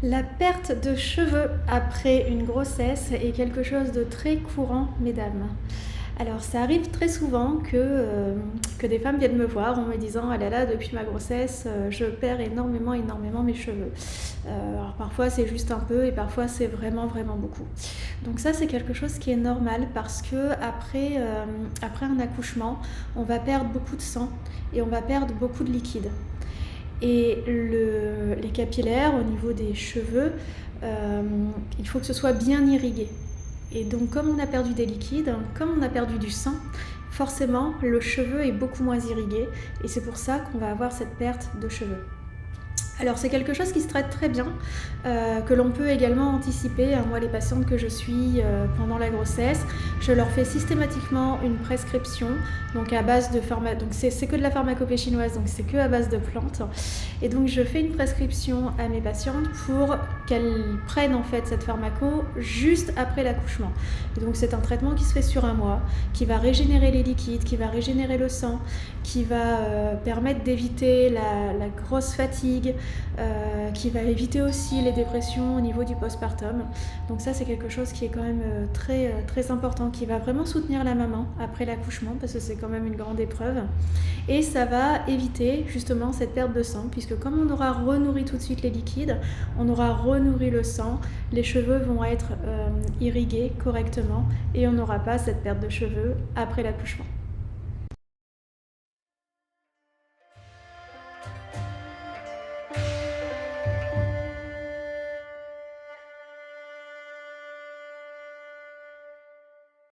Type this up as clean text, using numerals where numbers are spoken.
La perte de cheveux après une grossesse est quelque chose de très courant, mesdames. Alors ça arrive très souvent que des femmes viennent me voir en me disant: «Ah là là, depuis ma grossesse, je perds énormément mes cheveux». Alors parfois c'est juste un peu et parfois c'est vraiment beaucoup. Donc ça, c'est quelque chose qui est normal parce qu'après, après un accouchement, on va perdre beaucoup de sang et on va perdre beaucoup de liquide. Et les capillaires au niveau des cheveux, il faut que ce soit bien irrigué. Et donc comme on a perdu des liquides, comme on a perdu du sang, forcément le cheveu est beaucoup moins irrigué et c'est pour ça qu'on va avoir cette perte de cheveux. Alors c'est quelque chose qui se traite très bien, que l'on peut également anticiper. Moi, les patientes que je suis pendant la grossesse, je leur fais systématiquement une prescription, donc à base de donc c'est que de la pharmacopée chinoise, donc c'est que à base de plantes. Et donc je fais une prescription à mes patientes pour qu'elles prennent en fait cette pharmaco juste après l'accouchement. Et donc c'est un traitement qui se fait sur un mois, qui va régénérer les liquides, qui va régénérer le sang, qui va permettre d'éviter la grosse fatigue, qui va éviter aussi les dépressions au niveau du postpartum. Donc ça, c'est quelque chose qui est quand même très important, qui va vraiment soutenir la maman après l'accouchement, parce que c'est quand même une grande épreuve. Et ça va éviter justement cette perte de sang, puisque comme on aura renourri tout de suite les liquides, on aura renourri le sang, les cheveux vont être irrigués correctement et on n'aura pas cette perte de cheveux après l'accouchement.